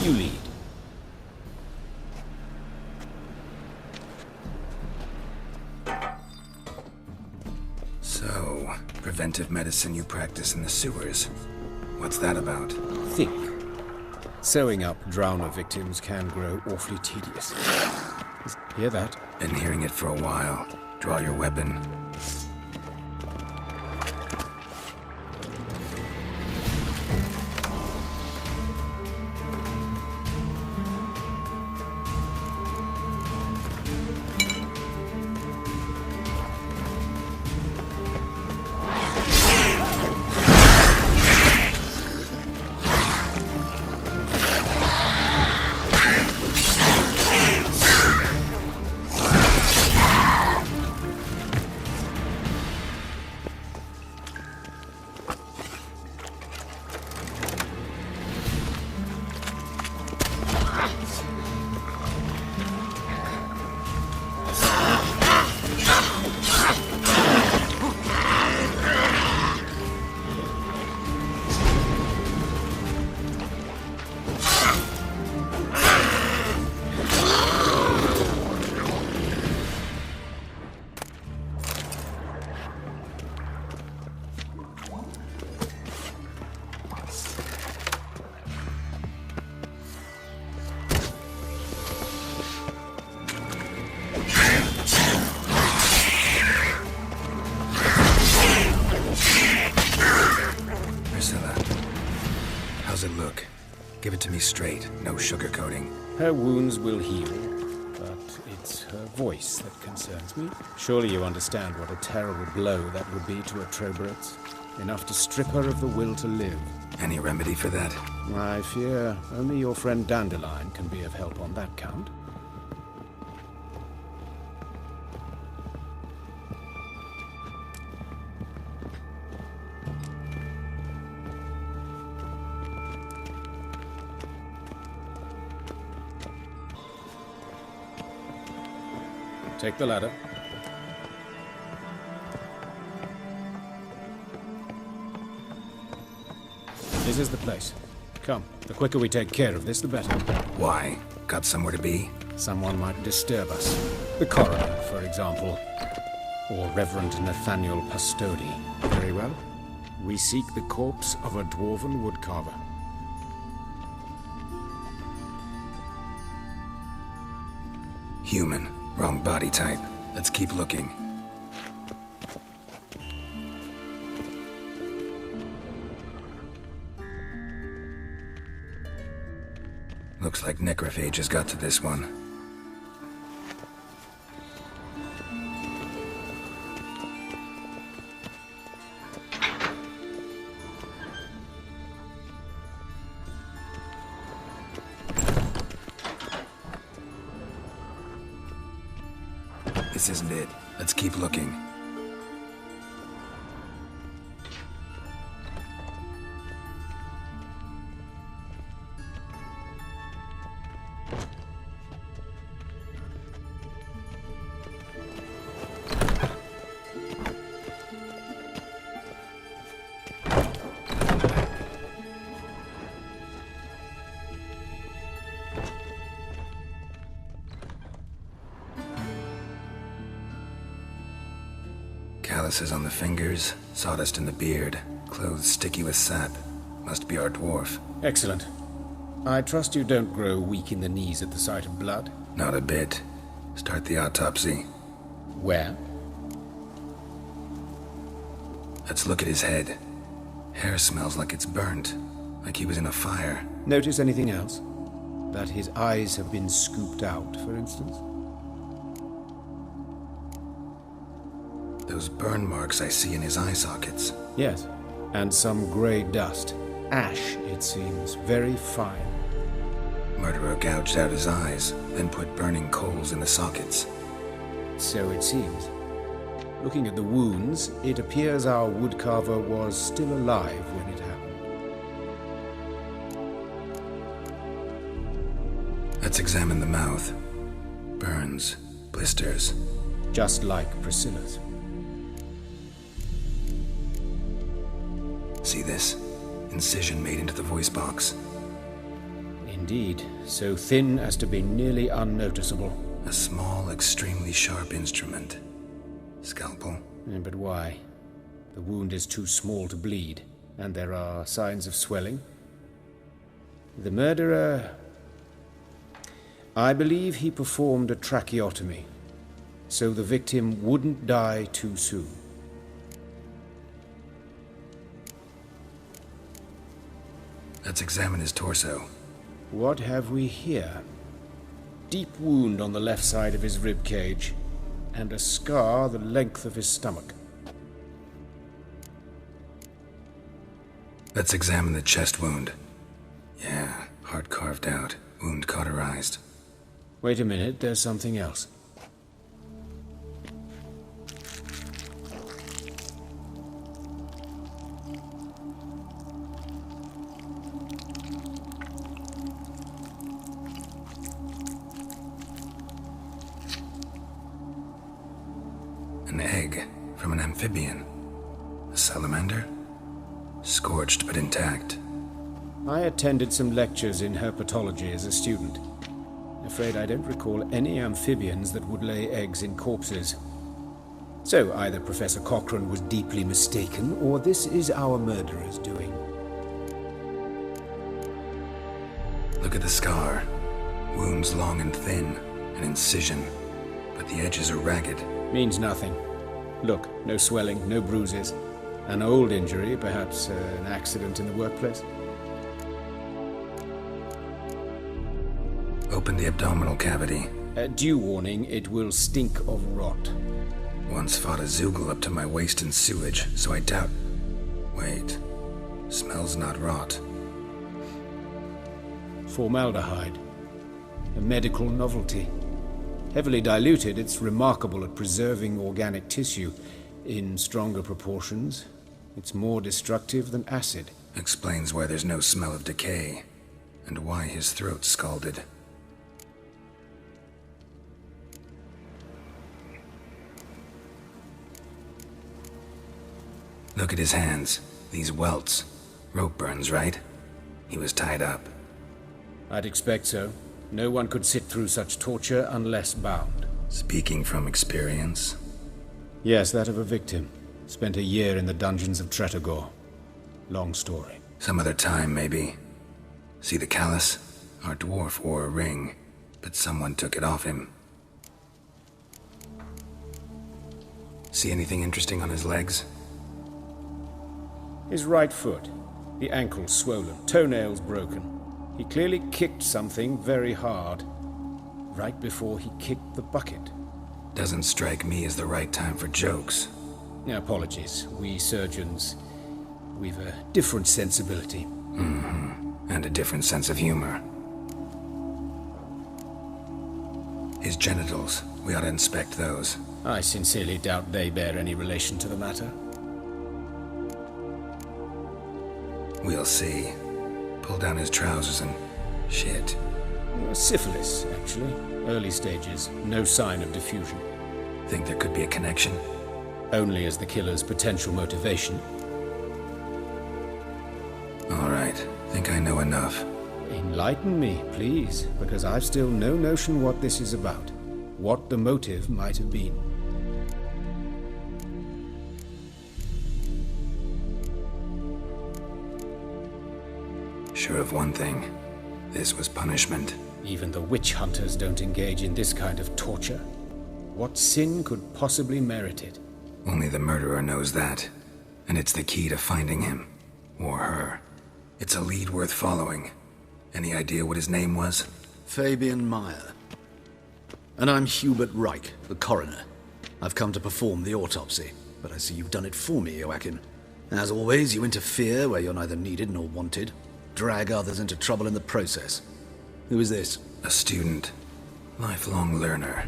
You lead. So, preventive medicine you practice in the sewers. What's that about? Think. Sewing up drowner victims can grow awfully tedious. Hear that? Been hearing it for a while. Draw your weapon. How's it look? Give it to me straight, no sugarcoating. Her wounds will heal, but it's her voice that concerns me. Surely you understand what a terrible blow that would be to a Troberets. Enough to strip her of the will to live. Any remedy for that? I fear only your friend Dandelion can be of help on that count. Take the ladder. This is the place. Come, the quicker we take care of this, the better. Why? Got somewhere to be? Someone might disturb us. The coroner, for example. Or Reverend Nathaniel Pastodi. Very well. We seek the corpse of a dwarven woodcarver. Human. Wrong body type. Let's keep looking. Looks like necrophages got to this one. This isn't it. Let's keep looking. Calluses on the fingers, sawdust in the beard, clothes sticky with sap. Must be our dwarf. Excellent. I trust you don't grow weak in the knees at the sight of blood? Not a bit. Start the autopsy. Where? Let's look at his head. Hair smells like it's burnt, like he was in a fire. Notice anything else? That his eyes have been scooped out, for instance? Those burn marks I see in his eye sockets. Yes, and some grey dust. Ash, it seems, very fine. Murderer gouged out his eyes, then put burning coals in the sockets. So it seems. Looking at the wounds, it appears our woodcarver was still alive when it happened. Let's examine the mouth. Burns, blisters. Just like Priscilla's. See this? Incision made into the voice box. Indeed, so thin as to be nearly unnoticeable. A small, extremely sharp instrument. Scalpel? But why? The wound is too small to bleed, and there are signs of swelling. The murderer... I believe he performed a tracheotomy, so the victim wouldn't die too soon. Let's examine his torso. What have we here? Deep wound on the left side of his rib cage, and a scar the length of his stomach. Let's examine the chest wound. Yeah, heart carved out, wound cauterized. Wait a minute, there's something else. An egg from an amphibian. A salamander? Scorched but intact. I attended some lectures in herpetology as a student. Afraid I don't recall any amphibians that would lay eggs in corpses. So either Professor Cochrane was deeply mistaken, or this is our murderer's doing. Look at the scar. Wounds long and thin, an incision, but the edges are ragged. Means nothing. Look, no swelling, no bruises. An old injury, perhaps an accident in the workplace. Open the abdominal cavity. Due warning, it will stink of rot. Once fought a Zoogle up to my waist in sewage, so I doubt... Wait. Smells not rot. Formaldehyde. A medical novelty. Heavily diluted, it's remarkable at preserving organic tissue. In stronger proportions, it's more destructive than acid. Explains why there's no smell of decay, and why his throat's scalded. Look at his hands. These welts. Rope burns, right? He was tied up. I'd expect so. No one could sit through such torture unless bound. Speaking from experience? Yes, that of a victim. Spent a year in the dungeons of Tretogor. Long story. Some other time, maybe. See the callus? Our dwarf wore a ring, but someone took it off him. See anything interesting on his legs? His right foot. The ankle swollen, toenails broken. He clearly kicked something very hard. Right before he kicked the bucket. Doesn't strike me as the right time for jokes. Apologies. We surgeons, we've a different sensibility. Mm-hmm. And a different sense of humor. His genitals, we ought to inspect those. I sincerely doubt they bear any relation to the matter. We'll see. Pull down his trousers and... shit. Syphilis, actually. Early stages. No sign of diffusion. Think there could be a connection? Only as the killer's potential motivation. All right. Think I know enough. Enlighten me, please, because I've still no notion what this is about. What the motive might have been. Sure of one thing. This was punishment. Even the witch hunters don't engage in this kind of torture. What sin could possibly merit it? Only the murderer knows that. And it's the key to finding him. Or her. It's a lead worth following. Any idea what his name was? Fabian Meyer. And I'm Hubert REJK, the coroner. I've come to perform the autopsy, but I see you've done it for me, Joachim. As always, you interfere where you're neither needed nor wanted. Drag others into trouble in the process. Who is this? A student. Lifelong learner.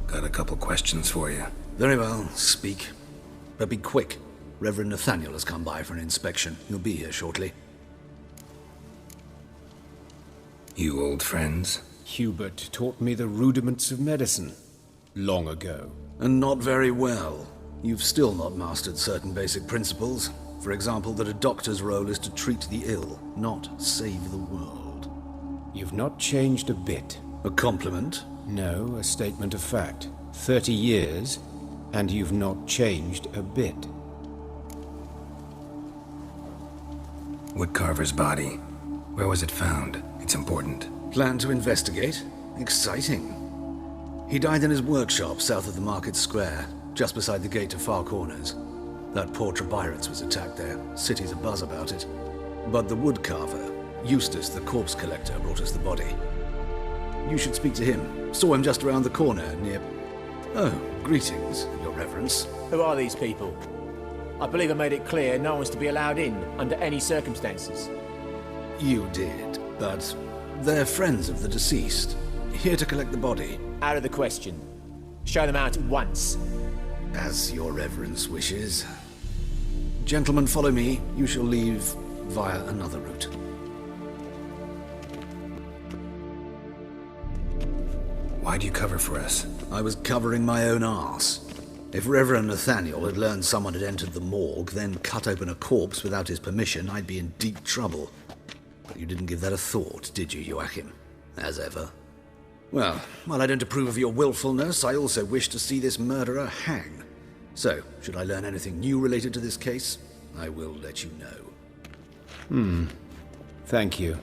Got a couple questions for you. Very well, speak. But be quick. Reverend Nathaniel has come by for an inspection. He'll be here shortly. You old friends? Hubert taught me the rudiments of medicine. Long ago. And not very well. You've still not mastered certain basic principles. For example, that a doctor's role is to treat the ill, not save the world. You've not changed a bit. A compliment? No, a statement of fact. 30 years, and you've not changed a bit. Woodcarver's body. Where was it found? It's important. Plan to investigate? Exciting. He died in his workshop south of the market square, just beside the gate to Far Corners. That poor Trebirates was attacked there. City's abuzz about it. But the woodcarver, Eustace the corpse collector, brought us the body. You should speak to him. Saw him just around the corner near... Oh, greetings, Your Reverence. Who are these people? I believe I made it clear no one's to be allowed in under any circumstances. You did, but they're friends of the deceased. Here to collect the body. Out of the question. Show them out at once. As Your Reverence wishes. Gentlemen, follow me. You shall leave via another route. Why do you cover for us? I was covering my own arse. If Reverend Nathaniel had learned someone had entered the morgue, then cut open a corpse without his permission, I'd be in deep trouble. But you didn't give that a thought, did you, Joachim? As ever. Well, while I don't approve of your willfulness, I also wish to see this murderer hang. So, should I learn anything new related to this case, I will let you know. Thank you.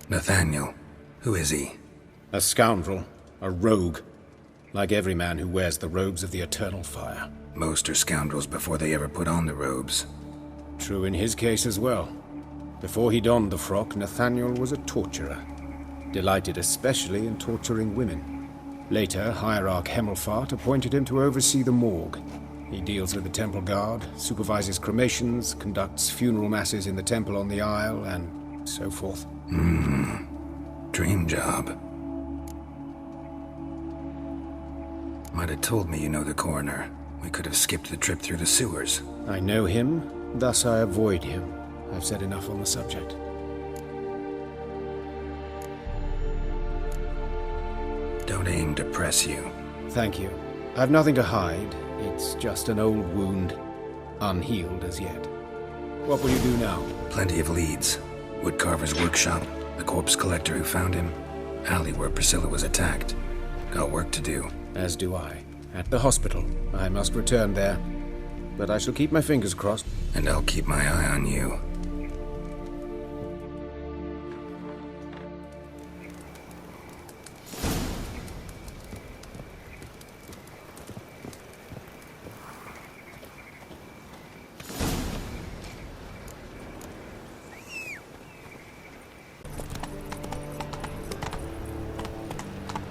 Nathaniel. Who is he? A scoundrel. A rogue. Like every man who wears the robes of the eternal fire. Most are scoundrels before they ever put on the robes. True in his case as well. Before he donned the frock, Nathaniel was a torturer. Delighted especially in torturing women. Later, Hierarch Hemmelfart appointed him to oversee the morgue. He deals with the temple guard, supervises cremations, conducts funeral masses in the temple on the Isle, and so forth. Dream job. Might have told me you know the coroner. We could have skipped the trip through the sewers. I know him, thus I avoid him. I've said enough on the subject. Don't aim to press you. Thank you. I've nothing to hide. It's just an old wound, unhealed as yet. What will you do now? Plenty of leads. Woodcarver's workshop, the corpse collector who found him, alley where Priscilla was attacked. Got work to do. As do I. At the hospital. I must return there. But I shall keep my fingers crossed. And I'll keep my eye on you.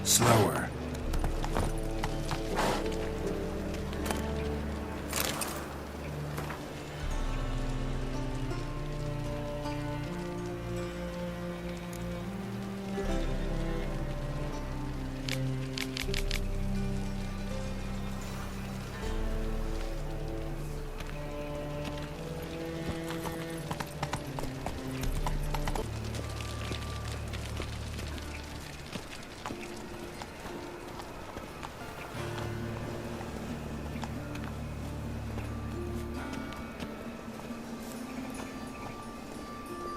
Slower.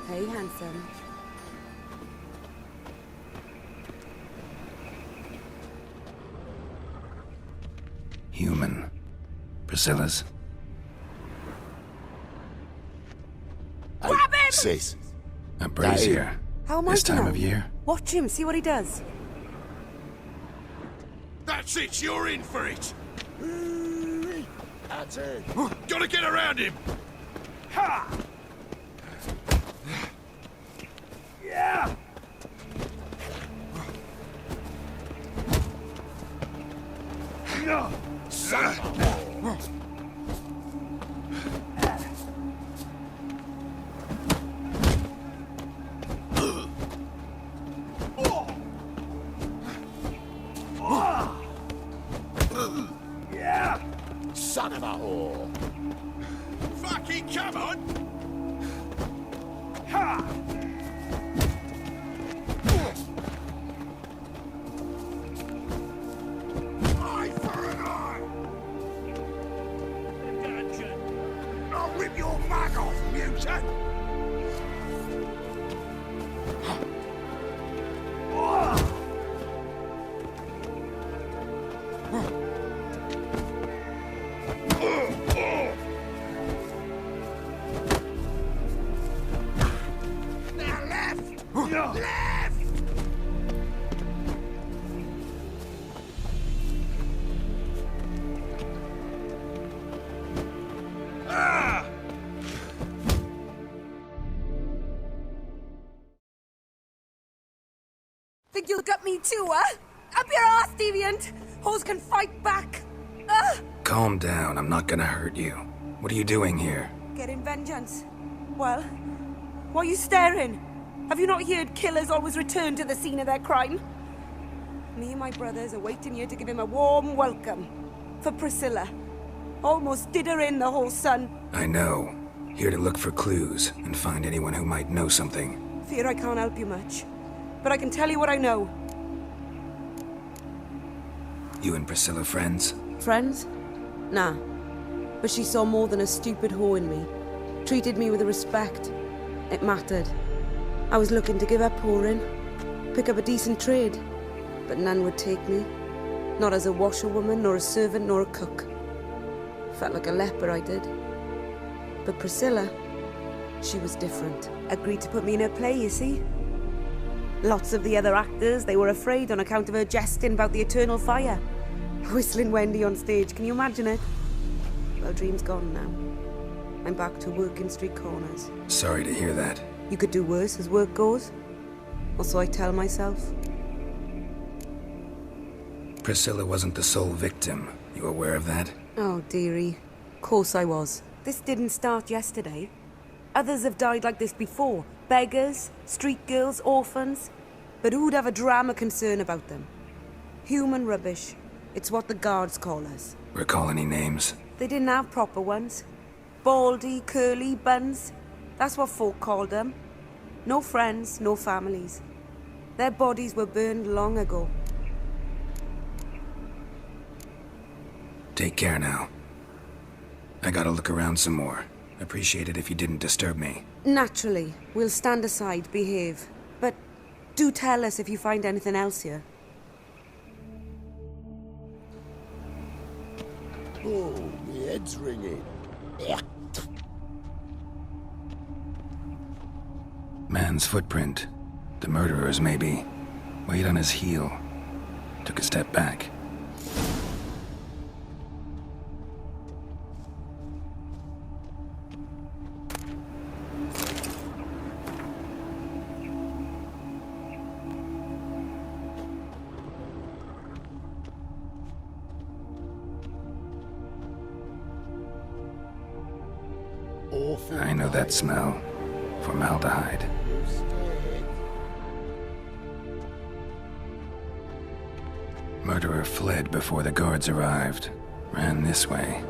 Hey, handsome. Human. Priscilla's. Grab him! Sis. A brazier. How am I This to time know? of year. Watch him, see what he does. That's it, you're in for it. That's it. Gotta get around him. Ha! Yeah! Son of a whore. Yeah! Son of a whore. Fucking come on! Ha! Shut! Now left! Left! Ah! Think you'll get me too, huh? Up your ass, deviant! Hoes can fight back! Ah! Calm down, I'm not gonna hurt you. What are you doing here? Getting vengeance. Well, why are you staring? Have you not heard killers always return to the scene of their crime? Me and my brothers are waiting here to give him a warm welcome. For Priscilla. Almost did her in, the whole son. I know. Here to look for clues and find anyone who might know something. Fear I can't help you much. But I can tell you what I know. You and Priscilla friends? Friends? Nah. But she saw more than a stupid whore in me. Treated me with respect. It mattered. I was looking to give up whoring. Pick up a decent trade. But none would take me. Not as a washerwoman, nor a servant, nor a cook. Felt like a leper, I did. But Priscilla, she was different. Agreed to put me in her play, you see? Lots of the other actors, they were afraid on account of her jesting about the eternal fire. Whistling Wendy on stage, can you imagine it? Well, dream's gone now. I'm back to working street corners. Sorry to hear that. You could do worse as work goes. Or so I tell myself. Priscilla wasn't the sole victim. You aware of that? Oh, dearie. Course I was. This didn't start yesterday. Others have died like this before. Beggars, street girls, orphans. But who'd have a drama concern about them? Human rubbish. It's what the guards call us. Recall any names? They didn't have proper ones. Baldy, curly, buns. That's what folk called them. No friends, no families. Their bodies were burned long ago. Take care now. I gotta look around some more. Appreciate it if you didn't disturb me. Naturally. We'll stand aside, behave. But do tell us if you find anything else here. Oh, my head's ringing. Man's footprint. The murderer's, maybe. Weight on his heel. Took a step back. I know that smell. Formaldehyde. Murderer fled before the guards arrived. Ran this way.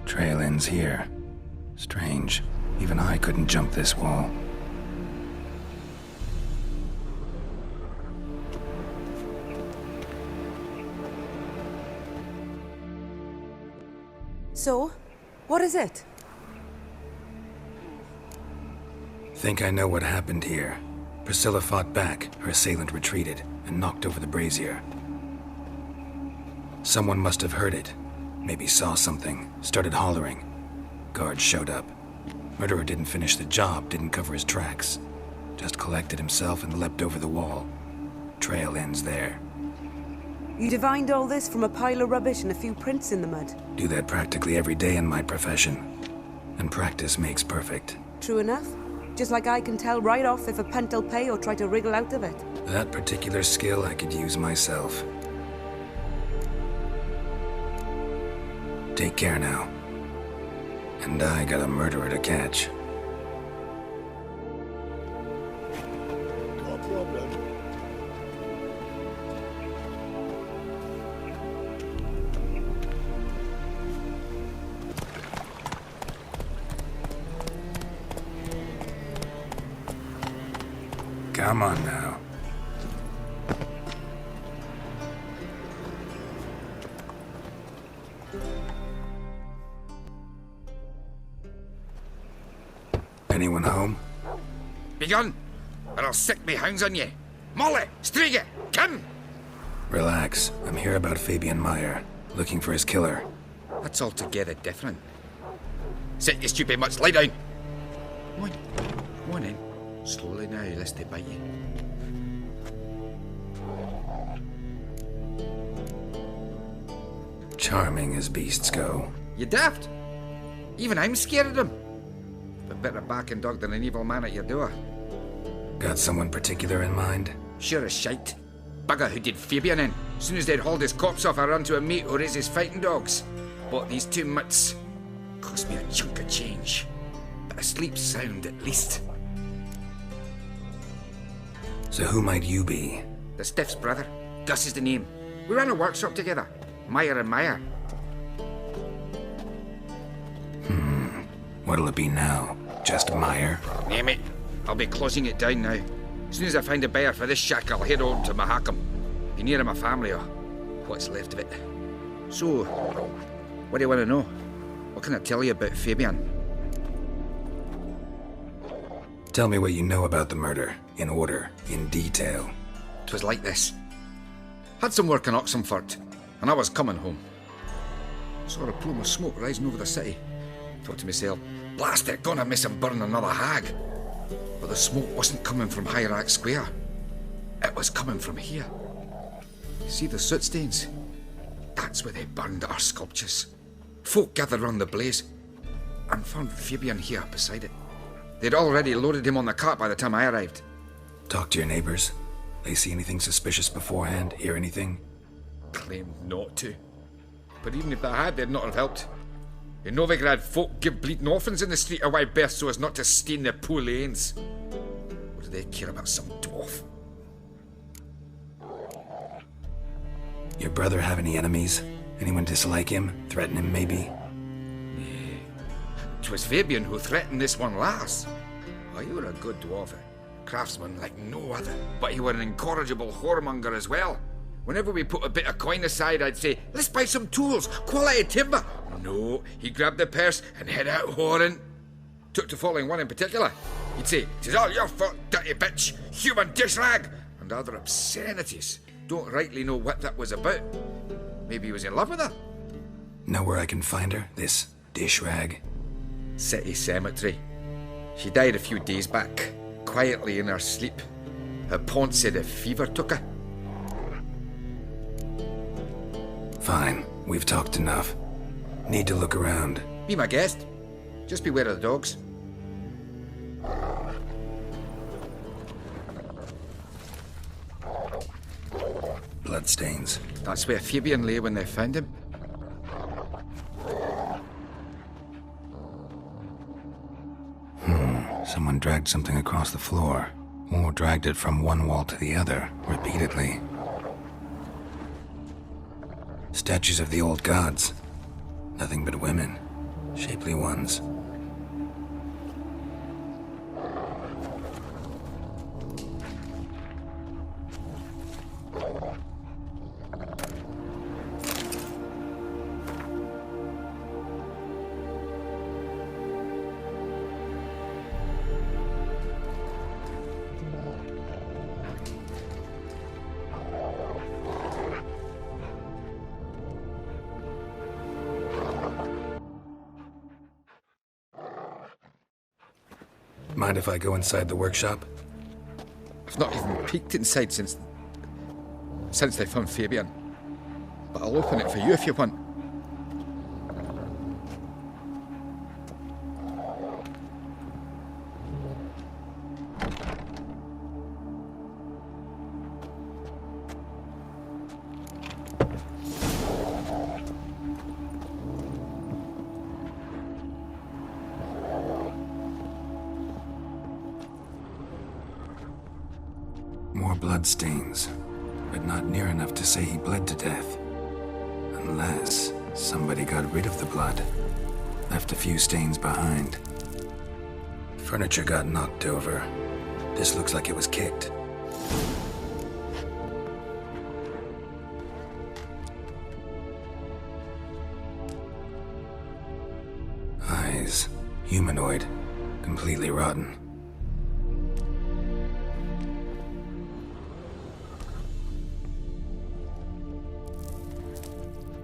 Trail ends here. Strange. Even I couldn't jump this wall. So, what is it? Think I know what happened here. Priscilla fought back, her assailant retreated, and knocked over the brazier. Someone must have heard it. Maybe saw something, started hollering. Guards showed up. Murderer didn't finish the job, didn't cover his tracks. Just collected himself and leapt over the wall. Trail ends there. You divined all this from a pile of rubbish and a few prints in the mud. Do that practically every day in my profession. And practice makes perfect. True enough. Just like I can tell right off if a punt'll pay or try to wriggle out of it. That particular skill I could use myself. Take care now. And I got a murderer to catch. No problem. Come on now. Anyone home? Begun, or I'll sick me hounds on ye. Molly, Striga, come! Relax. I'm here about Fabian Meyer, looking for his killer. That's altogether different. Sit, you stupid mutts, lie down. Come on in. Slowly now, lest they bite you. Charming as beasts go. You daft? Even I'm scared of them. But better backing dog than an evil man at your door. Got someone particular in mind? Sure as shite. Bugger who did Fabian in. As soon as they'd hauled his corpse off, I ran to a mate who raises fighting dogs. Bought these 2 mutts. Cost me a chunk of change. But I sleep sound at least. So who might you be? The Stiff's brother. Gus is the name. We ran a workshop together. Meyer and Meyer. What'll it be now? Just Meyer? Name it. I'll be closing it down now. As soon as I find a buyer for this shack, I'll head on to Mahakam. Be near my family or what's left of it. So, what do you want to know? What can I tell you about Fabian? Tell me what you know about the murder, in order, in detail. 'Twas like this. Had some work in Oxenfurt, and I was coming home. Saw a plume of smoke rising over the city. Thought to myself, blast it, gonna miss him burn another hag. But the smoke wasn't coming from Hierarch Square. It was coming from here. See the soot stains? That's where they burned our sculptures. Folk gathered round the blaze and found Fabian here beside it. They'd already loaded him on the cart by the time I arrived. Talk to your neighbors. They see anything suspicious beforehand? Hear anything? Claimed not to. But even if they had, they'd not have helped. In Novigrad, folk give bleeding orphans in the street a wide berth so as not to stain their poor lanes. What do they care about some dwarf? Your brother have any enemies? Anyone dislike him? Threaten him, maybe? 'Twas Fabian who threatened this one last. Oh, you were a good dwarf, craftsman like no other. But you were an incorrigible whoremonger as well. Whenever we put a bit of coin aside, I'd say, let's buy some tools, quality timber. No, he grabbed the purse and head out whoring. Took to following one in particular. He'd say, "'Tis all your fault, dirty bitch, human dish rag," and other obscenities. Don't rightly know what that was about. Maybe he was in love with her. Know where I can find her, this dish rag? City cemetery. She died a few days back, quietly in her sleep. Her pont said a fever took her. Fine, we've talked enough. Need to look around. Be my guest. Just beware of the dogs. Bloodstains. That's where Fabian lay when they found him. Someone dragged something across the floor, or dragged it from one wall to the other, repeatedly. Statues of the old gods. Nothing but women. Shapely ones. Mind if I go inside the workshop? I've not even peeked inside since they found Fabian. But I'll open it for you if you want. More bloodstains, but not near enough to say he bled to death. Unless somebody got rid of the blood, left a few stains behind. Furniture got knocked over. This looks like it was kicked. Eyes, humanoid. Completely rotten.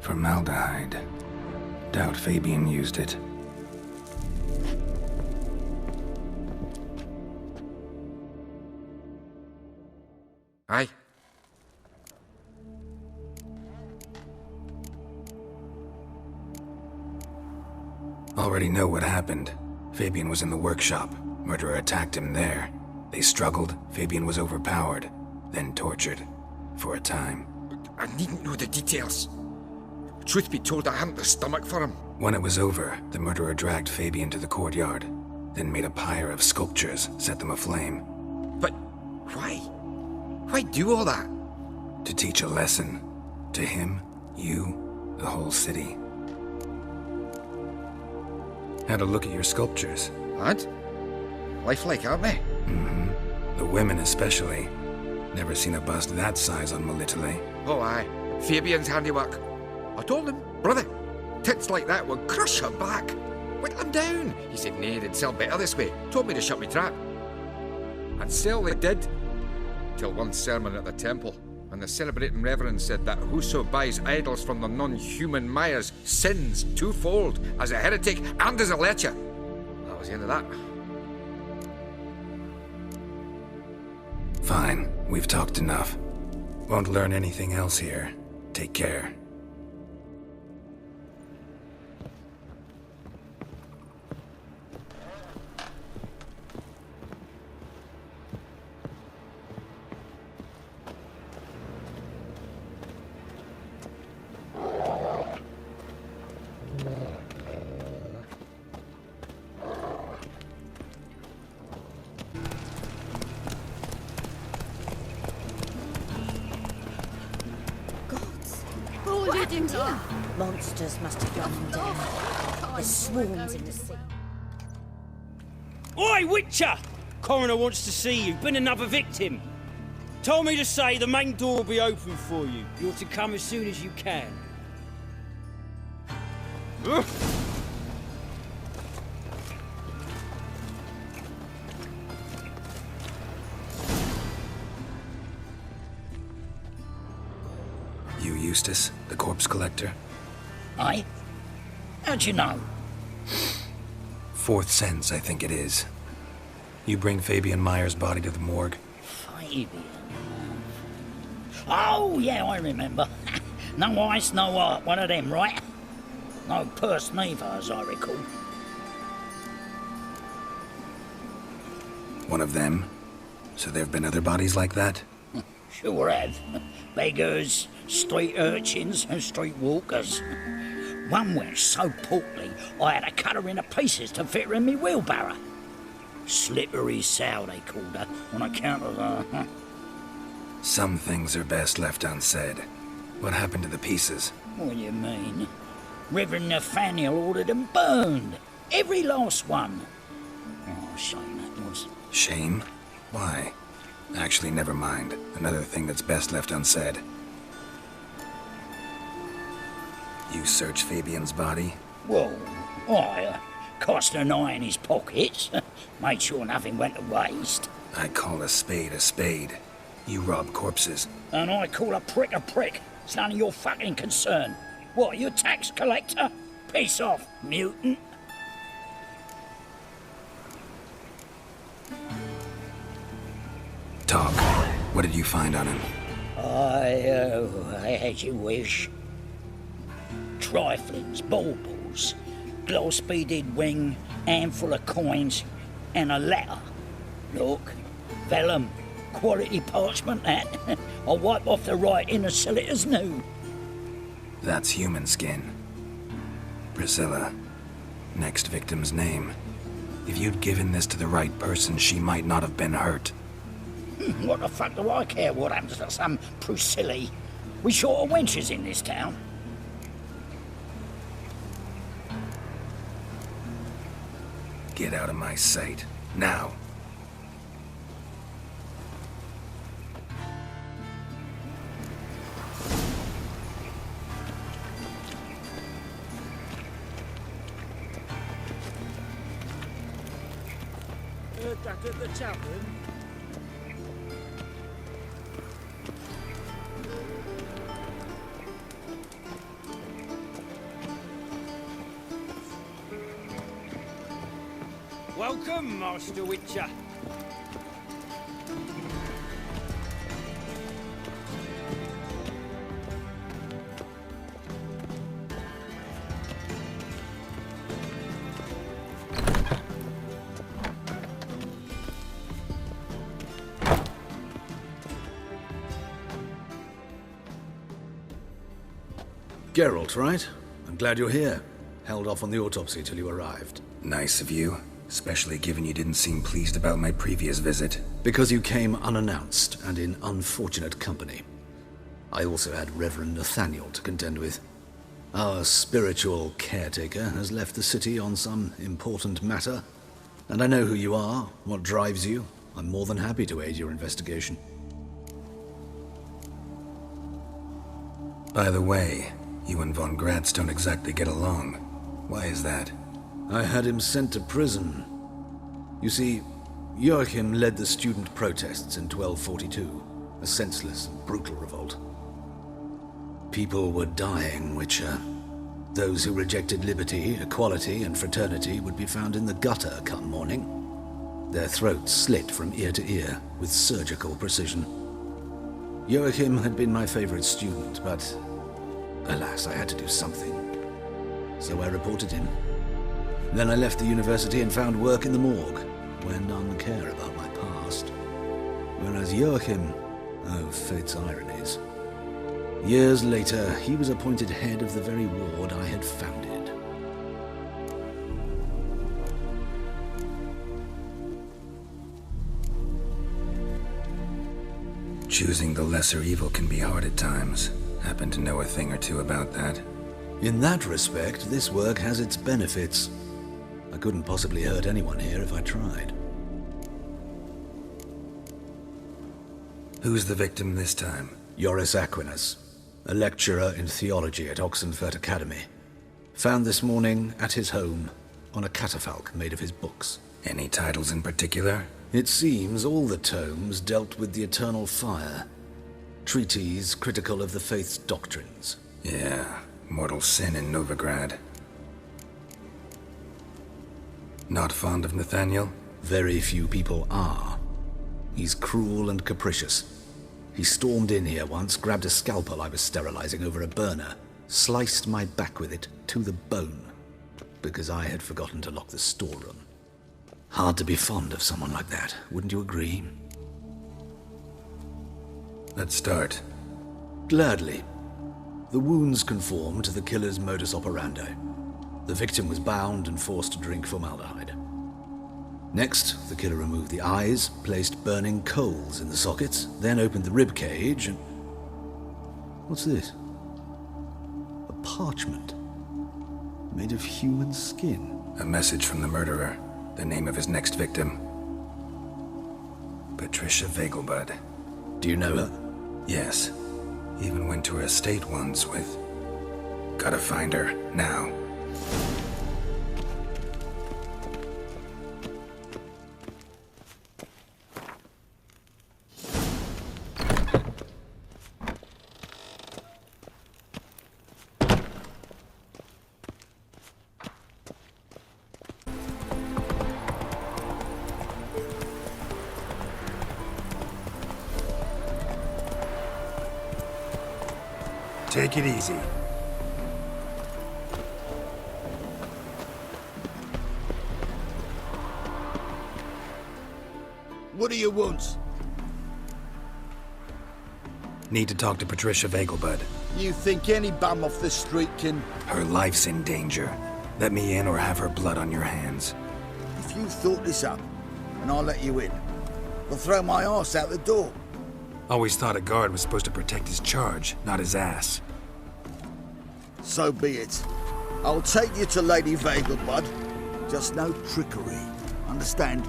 Formaldehyde. Doubt Fabian used it. Aye. Already know what happened. Fabian was in the workshop. Murderer attacked him there. They struggled. Fabian was overpowered, then tortured. For a time. I needn't know the details. Truth be told, I hadn't the stomach for him. When it was over, the murderer dragged Fabian to the courtyard, then made a pyre of sculptures, set them aflame. But why? Why do all that? To teach a lesson. To him, you, the whole city. Had a look at your sculptures. Lad? Lifelike, aren't they? Mm-hmm. The women especially. Never seen a bust that size on Melitele. Oh, aye. Fabian's handiwork. I told him, brother, tits like that would crush her back. Whittle him down. He said, nay, they'd sell better this way. Told me to shut me trap. And sell they did. Till one sermon at the temple, and the celebrating reverend said that whoso buys idols from the non-human Mayas sins twofold, as a heretic and as a lecher. That was the end of that. Fine, we've talked enough. Won't learn anything else here. Take care. Monsters must have run him down. There's swarms in the sea. Oi, Witcher! Coroner wants to see you. Been another victim. Told me to say the main door will be open for you. You're to come as soon as you can. Ugh. You Eustace, the corpse collector? Aye? How'd you know? Fourth sense, I think it is. You bring Fabian Meyer's body to the morgue? Fabian? Oh, yeah, I remember. No eyes, no heart, one of them, right? No purse neither, as I recall. One of them? So there have been other bodies like that? Sure have. Beggars, street urchins, and street walkers. One went so portly, I had to cut her into pieces to fit her in me wheelbarrow. Slippery sow, they called her, on account of her. Some things are best left unsaid. What happened to the pieces? What do you mean? Reverend Nathaniel ordered them burned. Every last one. Oh, shame that was. Shame? Why? Actually, never mind. Another thing that's best left unsaid. You searched Fabian's body? Well, I cast an eye in his pockets. Made sure nothing went to waste. I call a spade a spade. You rob corpses. And I call a prick a prick. It's none of your fucking concern. What, you a tax collector? Piss off, mutant. Talk. What did you find on him? I as you wish. Triflings, baubles, gloss-beaded ring, handful of coins, and a letter. Look, vellum, quality parchment that. I'll wipe off the writing and sell it as new. That's human skin. Priscilla. Next victim's name. If you'd given this to the right person, she might not have been hurt. What the fuck do I care what happens to some Priscilla? We short of wenches in this town. Get out of my sight. Now. Back at the tavern. Welcome, Master Witcher. Geralt, right? I'm glad you're here. Held off on the autopsy till you arrived. Nice of you, especially given you didn't seem pleased about my previous visit. Because you came unannounced and in unfortunate company. I also had Reverend Nathaniel to contend with. Our spiritual caretaker has left the city on some important matter, and I know who you are, what drives you. I'm more than happy to aid your investigation. By the way, you and von Gratz don't exactly get along. Why is that? I had him sent to prison. You see, Joachim led the student protests in 1242, a senseless and brutal revolt. People were dying, Witcher. Those who rejected liberty, equality, and fraternity would be found in the gutter come morning. Their throats slit from ear to ear with surgical precision. Joachim had been my favorite student, but alas, I had to do something. So I reported him. Then I left the university and found work in the morgue, where none care about my past. Whereas Joachim, oh, fate's ironies. Years later, he was appointed head of the very ward I had founded. Choosing the lesser evil can be hard at times. Happen to know a thing or two about that. In that respect, this work has its benefits. I couldn't possibly hurt anyone here if I tried. Who's the victim this time? Joris Aquinas, a lecturer in theology at Oxenfurt Academy. Found this morning at his home on a catafalque made of his books. Any titles in particular? It seems all the tomes dealt with the eternal fire. Treatises critical of the faith's doctrines. Yeah, mortal sin in Novigrad. Not fond of Nathaniel? Very few people are. He's cruel and capricious. He stormed in here once, grabbed a scalpel I was sterilizing over a burner, sliced my back with it to the bone, because I had forgotten to lock the storeroom. Hard to be fond of someone like that, wouldn't you agree? Let's start. Gladly. The wounds conform to the killer's modus operandi. The victim was bound and forced to drink formaldehyde. Next, the killer removed the eyes, placed burning coals in the sockets, then opened the rib cage and... What's this? A parchment. Made of human skin. A message from the murderer. The name of his next victim. Patricia Vegelbud. Do you know her? Yes. Even went to her estate once with... Gotta find her, now. Take it easy. What do you want? Need to talk to Patricia Vegelbud. You think any bum off the street can... Her life's in danger. Let me in or have her blood on your hands. If you thought this up, and I'll let you in, I'll throw my arse out the door. Always thought a guard was supposed to protect his charge, not his ass. So be it. I'll take you to Lady Vegelbud. Just no trickery. Understand?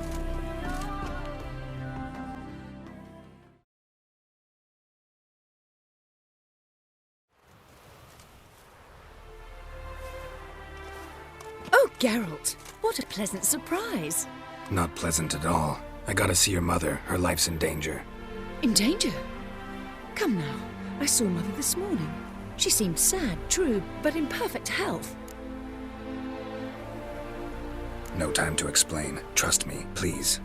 Oh, Geralt, what a pleasant surprise. Not pleasant at all. I gotta see your mother. Her life's in danger. In danger? Come now. I saw Mother this morning. She seemed sad, true, but in perfect health. No time to explain. Trust me, please.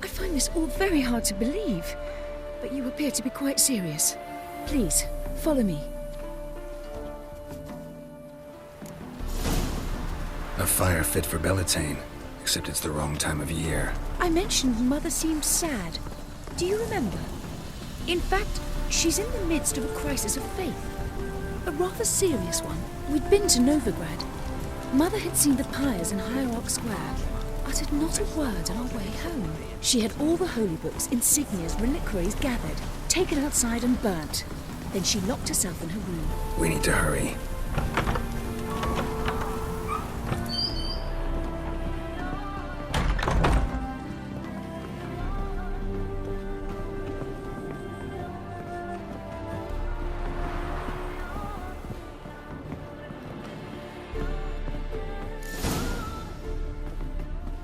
I find this all very hard to believe, but you appear to be quite serious. Please, follow me. A fire fit for Bellatane, except it's the wrong time of year. I mentioned Mother seemed sad. Do you remember? In fact, she's in the midst of a crisis of faith. A rather serious one. We'd been to Novigrad. Mother had seen the pyres in Hierarch Square, uttered not a word on our way home. She had all the holy books, insignias, reliquaries gathered, taken outside and burnt. Then she locked herself in her room. We need to hurry.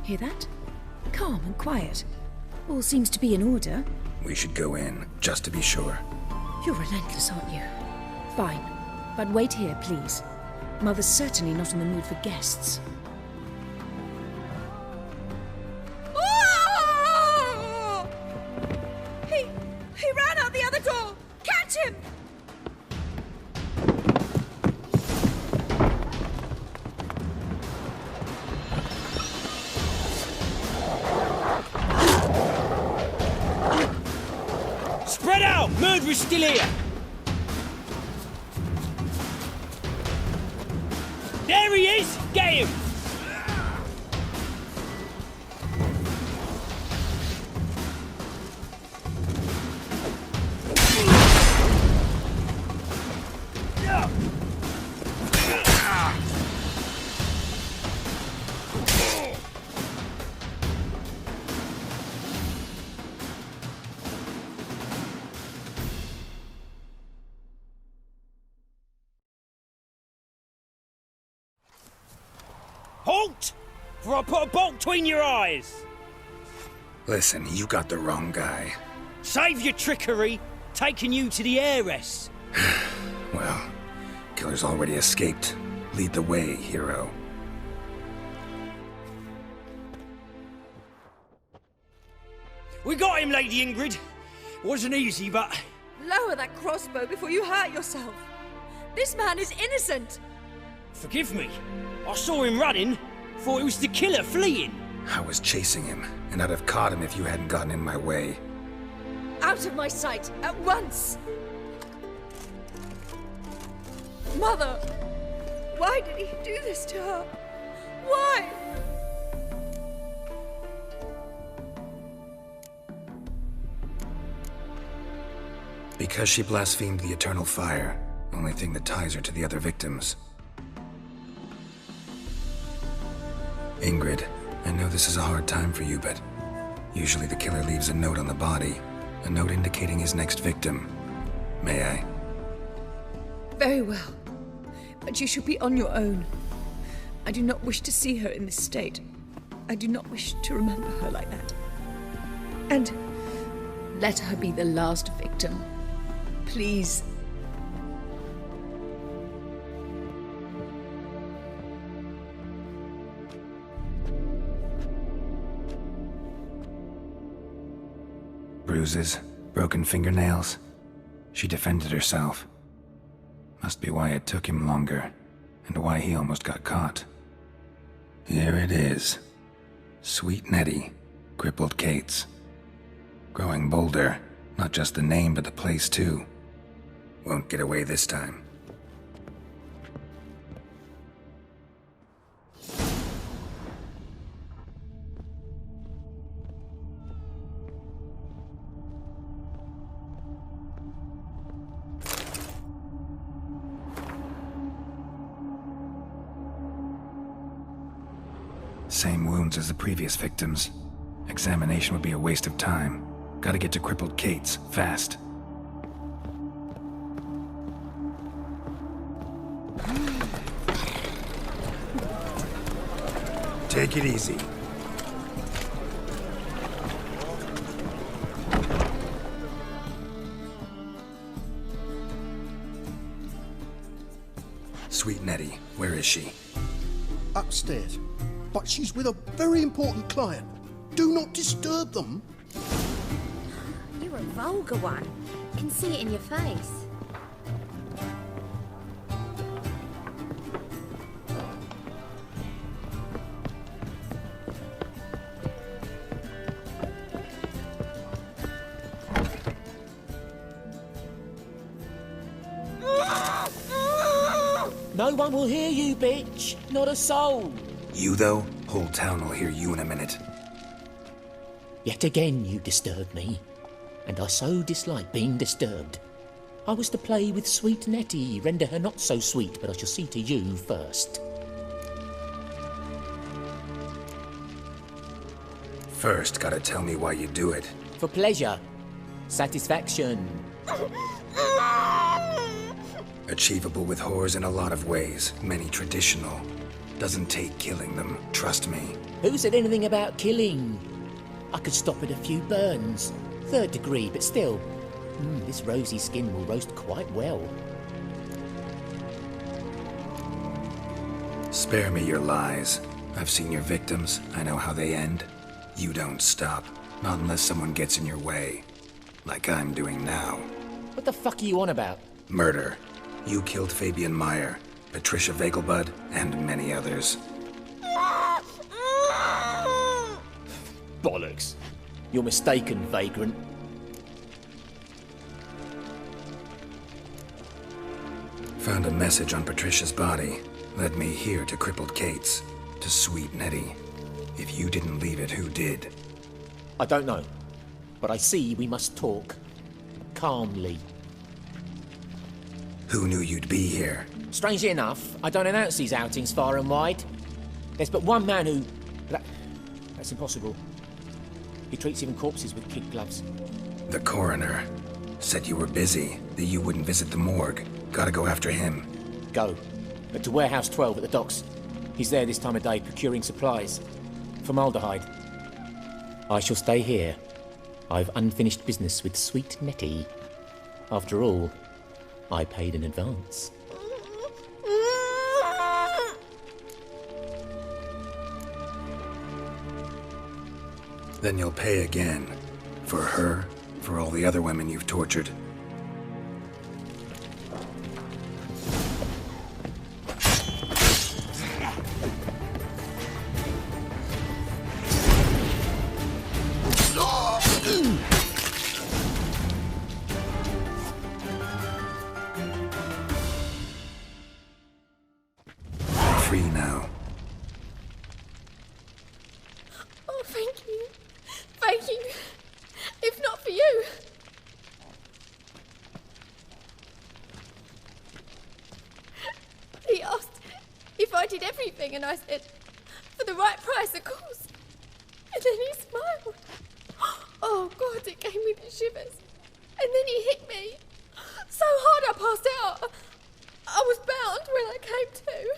Hear that? Calm and quiet. All seems to be in order. We should go in, just to be sure. You're relentless, aren't you? Fine. But wait here, please. Mother's certainly not in the mood for guests. Oh! He ran out the other door! Catch him! Spread out! Murderer's still here! There he is! Get him! Halt! For I put a bolt between your eyes! Listen, you got the wrong guy. Save your trickery! Taking you to the heiress! Well, killer's already escaped. Lead the way, hero. We got him, Lady Ingrid. Wasn't easy, but... Lower that crossbow before you hurt yourself. This man is innocent. Forgive me. I saw him running. Thought it was the killer fleeing. I was chasing him, and I'd have caught him if you hadn't gotten in my way. Out of my sight, at once! Mother! Why did he do this to her? Why? Because she blasphemed the eternal fire. Only thing that ties her to the other victims. Ingrid, I know this is a hard time for you, but usually the killer leaves a note on the body. A note indicating his next victim. May I? Very well. But you should be on your own. I do not wish to see her in this state. I do not wish to remember her like that. And let her be the last victim. Please. Bruises, broken fingernails. She defended herself. Must be why it took him longer, and why he almost got caught. Here it is. Sweet Nettie, crippled Kate's. Growing bolder, not just the name but the place too. Won't get away this time. Same wounds as the previous victims. Examination would be a waste of time. Gotta get to crippled Kate's, fast. Take it easy. Sweet Nettie, where is she? Upstairs. But she's with a very important client. Do not disturb them. You're a vulgar one. Can see it in your face. No one will hear you, bitch. Not a soul. You, though? Whole town will hear you in a minute. Yet again you disturb me, and I so dislike being disturbed. I was to play with sweet Nettie, render her not so sweet, but I shall see to you first. First, gotta tell me why you do it. For pleasure. Satisfaction. Achievable with whores in a lot of ways, many traditional. Doesn't take killing them, trust me. Who said anything about killing? I could stop at a few burns. 3rd degree, but still. This rosy skin will roast quite well. Spare me your lies. I've seen your victims. I know how they end. You don't stop. Not unless someone gets in your way. Like I'm doing now. What the fuck are you on about? Murder. You killed Fabian Meyer, Patricia Vegelbud, and many others. Bollocks. You're mistaken, vagrant. Found a message on Patricia's body. Led me here to crippled Kate's. To Sweet Nettie. If you didn't leave it, who did? I don't know. But I see we must talk. Calmly. Who knew you'd be here? Strangely enough, I don't announce these outings far and wide. There's but one man who... That's impossible. He treats even corpses with kid gloves. The coroner. Said you were busy, that you wouldn't visit the morgue. Gotta go after him. Go. But to Warehouse 12 at the docks. He's there this time of day procuring supplies. Formaldehyde. I shall stay here. I've unfinished business with Sweet Nettie. After all, I paid in advance. Then you'll pay again. For her, for all the other women you've tortured. Free now. Oh, thank you. Thank you. If not for you. He asked if I did everything, and I said, for the right price, of course. And then he smiled. Oh, God, it gave me the shivers. And then he hit me. So hard I passed out. I was bound when I came to.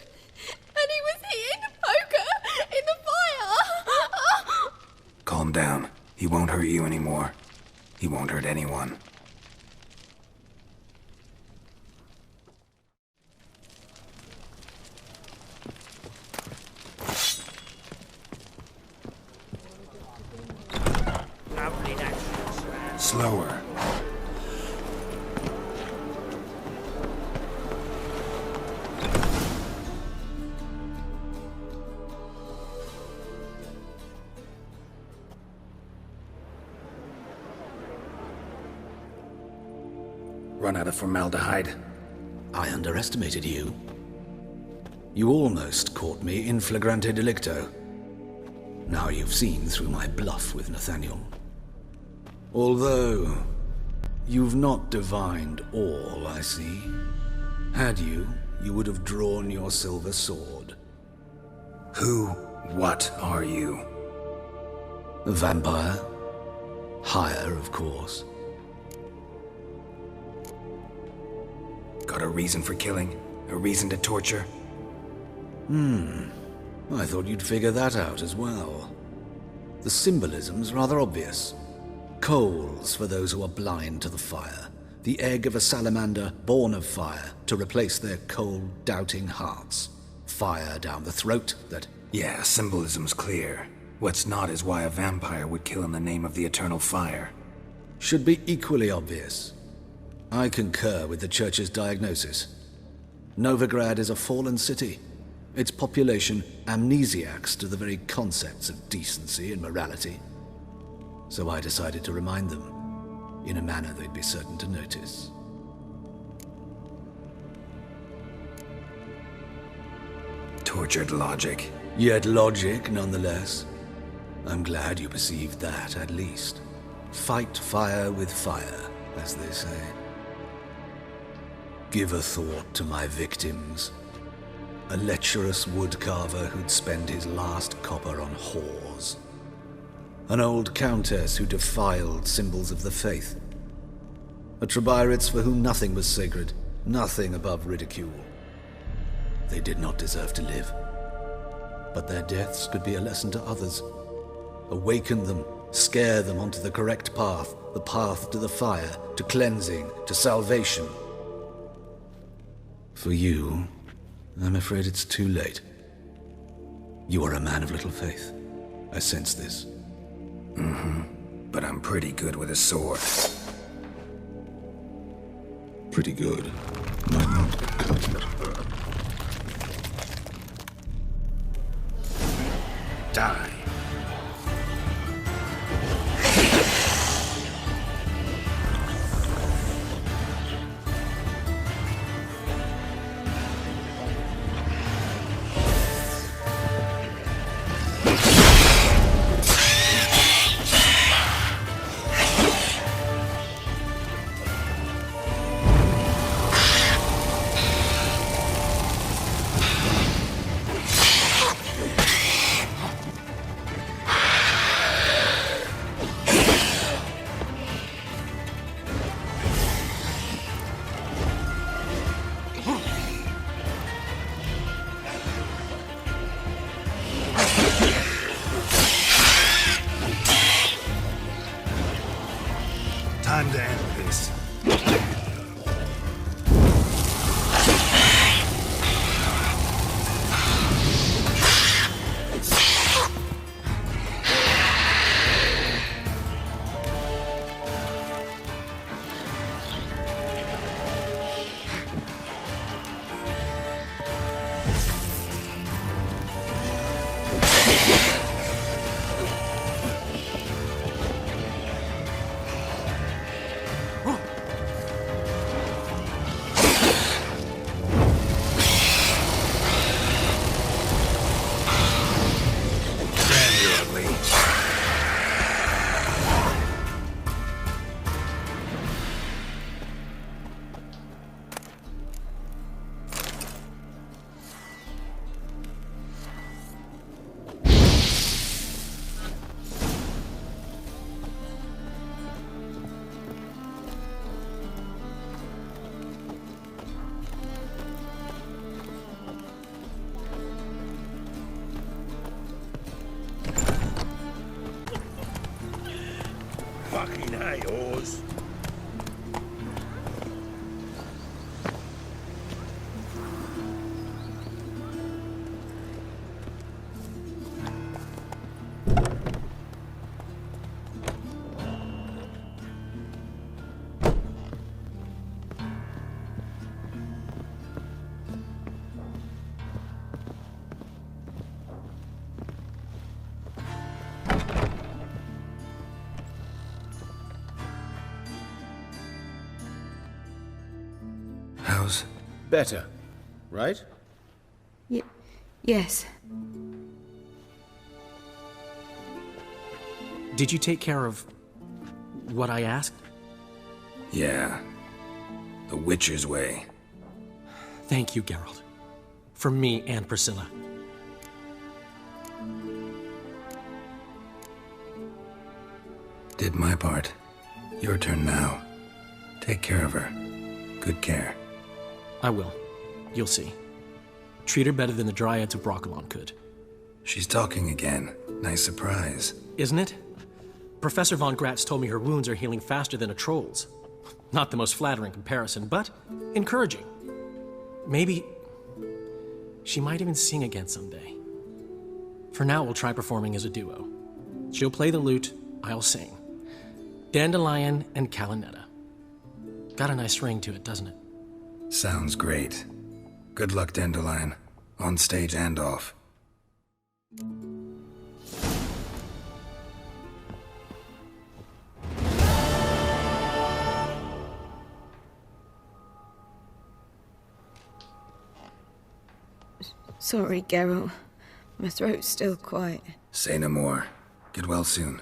And he was hitting the poker in the fire. Calm down. He won't hurt you anymore. He won't hurt anyone. Lovely, that. Slower. Run out of formaldehyde. I underestimated you. You almost caught me in flagrante delicto. Now you've seen through my bluff with Nathaniel. Although, you've not divined all, I see. Had you, you would have drawn your silver sword. Who, what are you? A vampire. Higher, of course. Got a reason for killing? A reason to torture? I thought you'd figure that out as well. The symbolism's rather obvious. Coals for those who are blind to the fire. The egg of a salamander born of fire to replace their cold, doubting hearts. Fire down the throat that... Yeah, symbolism's clear. What's not is why a vampire would kill in the name of the eternal fire. Should be equally obvious. I concur with the Church's diagnosis. Novigrad is a fallen city. Its population amnesiacs to the very concepts of decency and morality. So I decided to remind them, in a manner they'd be certain to notice. Tortured logic. Yet logic, nonetheless. I'm glad you perceived that, at least. Fight fire with fire, as they say. Give a thought to my victims. A lecherous woodcarver who'd spend his last copper on whores. An old countess who defiled symbols of the faith. A Trebirates for whom nothing was sacred, nothing above ridicule. They did not deserve to live. But their deaths could be a lesson to others. Awaken them, scare them onto the correct path, the path to the fire, to cleansing, to salvation. For you, I'm afraid it's too late. You are a man of little faith. I sense this. But I'm pretty good with a sword. Pretty good. Might not cut it. Die. Time to end this. Fucking hey, Oz. How's... Better, right? Yes. Did you take care of what I asked? Yeah. The Witcher's way. Thank you, Geralt. From me and Priscilla. Did my part. Your turn now. Take care of her. Good care. I will. You'll see. Treat her better than the Dryads of Broccolon could. She's talking again. Nice surprise. Isn't it? Professor von Gratz told me her wounds are healing faster than a troll's. Not the most flattering comparison, but encouraging. Maybe she might even sing again someday. For now, we'll try performing as a duo. She'll play the lute, I'll sing. Dandelion and Calinetta. Got a nice ring to it, doesn't it? Sounds great. Good luck, Dandelion. On stage and off. Sorry, Geralt. My throat's still quite... Say no more. Get well soon.